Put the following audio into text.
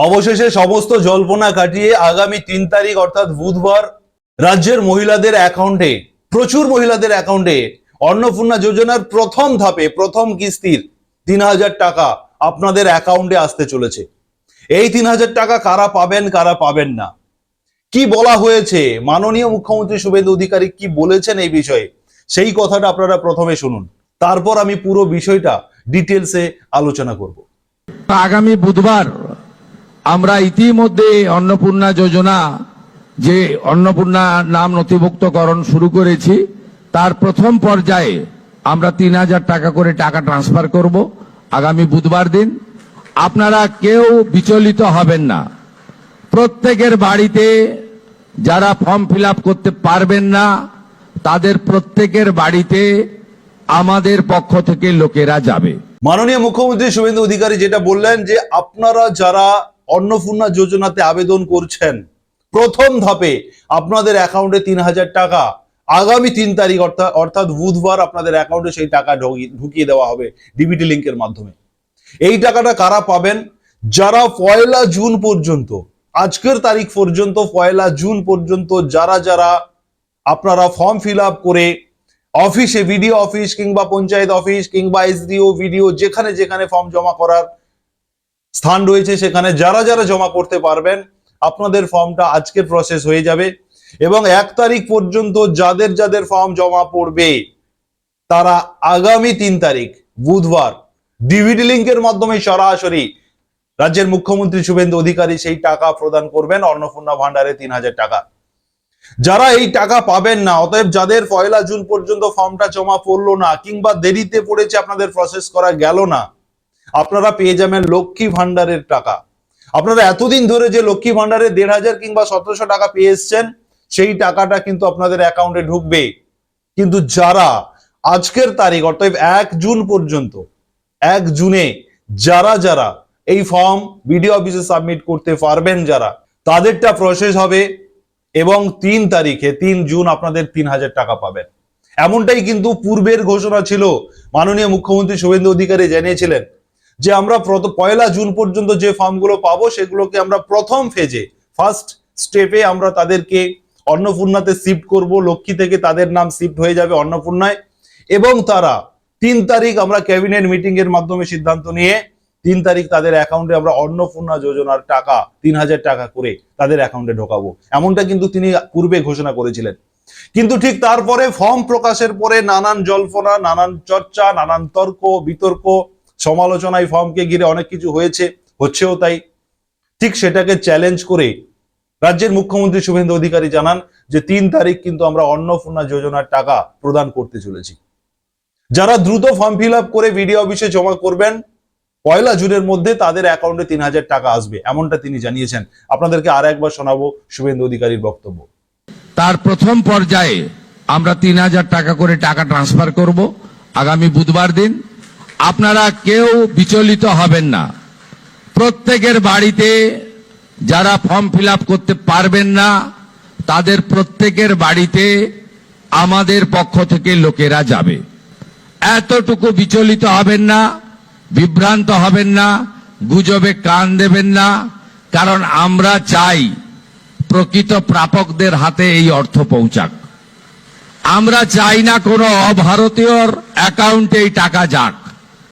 অবশেষে সমস্ত জল্পনা কাটিয়ে আগামী 3 তারিখ অর্থাৎ বুধবার রাজ্যের মহিলাদের অ্যাকাউন্টে, প্রচুর মহিলাদের অ্যাকাউন্টে অন্নপূর্ণা যোজনার প্রথম ধাপে প্রথম কিস্তির 3000 টাকা আপনাদের অ্যাকাউন্টে আসতে চলেছে। এই 3000 টাকা কারা পাবেন কারা পাবেন না, কি বলা হয়েছে, মাননীয় মুখ্যমন্ত্রী শুভেন্দু অধিকারী কি বলেছেন এই বিষয়ে, সেই কথাটা আপনারা প্রথমে শুনুন, তারপর আমি পুরো বিষয়টা ডিটেলসে আলোচনা করব। আগামী বুধবার আমরা ইতিমধ্যে অন্নপূর্ণা যোজনা, যে অন্নপূর্ণা নাম নথিভুক্তকরণ শুরু করেছি, তার প্রথম পর্যায়ে আমরা 3000 টাকা করে টাকা ট্রান্সফার করব আগামী বুধবার দিন। আপনারা কেউ বিচলিত হবেন না। প্রত্যেকের বাড়িতে যারা ফর্ম ফিল আপ করতে পারবেন না, তাদের প্রত্যেকের বাড়িতে আমাদের পক্ষ থেকে লোকেরা যাবে। মাননীয় মুখ্যমন্ত্রী শুভেন্দু অধিকারী যেটা বললেন যে আপনারা যারা অন্নপূর্ণা যোজনাতে আবেদন করছেন, প্রথম ধাপে আপনাদের অ্যাকাউন্টে 3000 টাকা আগামী 3 তারিখ অর্থাৎ বুধবার আপনাদের অ্যাকাউন্টে সেই টাকা ঢুকিয়ে দেওয়া হবে ডিবিটি লিংকের মাধ্যমে। এই টাকাটা কারা পাবেন? যারা 1 জুন পর্যন্ত, আজকের তারিখ পর্যন্ত 1 জুন পর্যন্ত যারা যারা আপনারা ফর্ম ফিল আপ করে অফিসে, ভিডিও অফিস কিংবা পঞ্চায়েত অফিস কিংবা এসডিও ভিডিও যেখানে যেখানে ফর্ম জমা করার স্থান রয়েছে সেখানে যারা যারা জমা করতে পারবেন, আপনাদের ফর্মটা আজকের প্রসেস হয়ে যাবে এবং 1 তারিখ পর্যন্ত যাদের যাদের ফর্ম জমা পড়বে তারা আগামী 3 তারিখ বুধবার ডিবিটি লিংকের মাধ্যমে সরাসরি রাজ্যের মুখ্যমন্ত্রী শুভেন্দু অধিকারী সেই টাকা প্রদান করবেন, অন্নপূর্ণা ভান্ডারে 3000 টাকা। যারা এই টাকা পাবেন না, অতএব যাদের 1 জুন পর্যন্ত ফর্মটা জমা পড়লো না কিংবা দেরিতে পড়েছে, আপনাদের প্রসেস করা গেল না, আপনারা পেয়ে যাবেন লক্ষ্মী ভান্ডারের টাকা। আপনারা এতদিন ধরে যে লক্ষ্মী ভান্ডারে 1500 কিংবা 1700 টাকা পেয়ে এসছেন, সেই টাকাটা কিন্তু আপনাদের অ্যাকাউন্টে ঢুকবে। কিন্তু যারা আজকের তারিখ অর্থাৎ 1 জুন পর্যন্ত, 1 জুনে যারা যারা এই ফর্ম বিডিও অফিসে সাবমিট করতে পারবেন, যারা তাদেরটা প্রসেস হবে এবং 3 তারিখে 3 জুন আপনাদের 3000 টাকা পাবেন। এমনটাই কিন্তু পূর্বের ঘোষণা ছিল। মাননীয় মুখ্যমন্ত্রী শুভেন্দু অধিকারী জানিয়েছিলেন যে আমরা 1 জুন পর্যন্ত যে ফর্মগুলো পাবো সেগুলোকে আমরা প্রথম ফেজে, ফার্স্ট স্টেপে আমরা তাদেরকে অন্নপূর্ণাতে শিফট করব। লক্ষ্মী থেকে তাদের নাম শিফট হয়ে যাবে অন্নপূর্ণায় এবং তারা 3 তারিখ আমরা ক্যাবিনেট মিটিং এর মাধ্যমে সিদ্ধান্ত নিয়ে 3 তারিখ তাদের অ্যাকাউন্টে আমরা অন্নপূর্ণা যোজনার টাকা 3000 টাকা করে তাদের অ্যাকাউন্টে ঢোকাবো। এমনটা কিন্তু তিনি পূর্বে ঘোষণা করেছিলেন। কিন্তু ঠিক তারপরে ফর্ম প্রকাশের পরে নানান জল্পনা, নানান চর্চা, নানান তর্ক বিতর্ক, সমালোচনায় ফর্মকে ঘিরে অনেক কিছু হয়েছে, হচ্ছেও তাই। ঠিক সেটাকে চ্যালেঞ্জ করে রাজ্যের মুখ্যমন্ত্রী শুভেন্দু অধিকারী জানান যে 3 তারিখ কিন্তু আমরা অন্নপূর্ণা যোজনার টাকা প্রদান করতে চলেছি। যারা দ্রুত ফর্ম ফিল আপ করে ভিডিও অফিসে জমা করবেন 1 জুনের মধ্যে তাদের অ্যাকাউন্টে 3000 টাকা আসবে, এমনটা তিনি জানিয়েছেন। আপনাদেরকে আর একবার শোনাবো শুভেন্দু অধিকারীর বক্তব্য। তার প্রথম পর্যায়ে আমরা 3000 টাকা করে টাকা ট্রান্সফার করব আগামী বুধবার দিন। আপনারা কেউ বিচলিত হবেন না। প্রত্যেকের বাড়িতে যারা ফর্ম ফিল আপ করতে পারবেন না, তাদের প্রত্যেকের বাড়িতে আমাদের পক্ষ থেকে লোকেরা যাবে। এতটুকু বিচলিত হবেন না, বিভ্রান্ত হবেন না, গুজবে কান দেবেন না, কারণ আমরা চাই প্রকৃত প্রাপকদের হাতে এই অর্থ পৌঁছাক। আমরা চাই না কোনো অভারতীয়র অ্যাকাউন্টে এই টাকা যাক।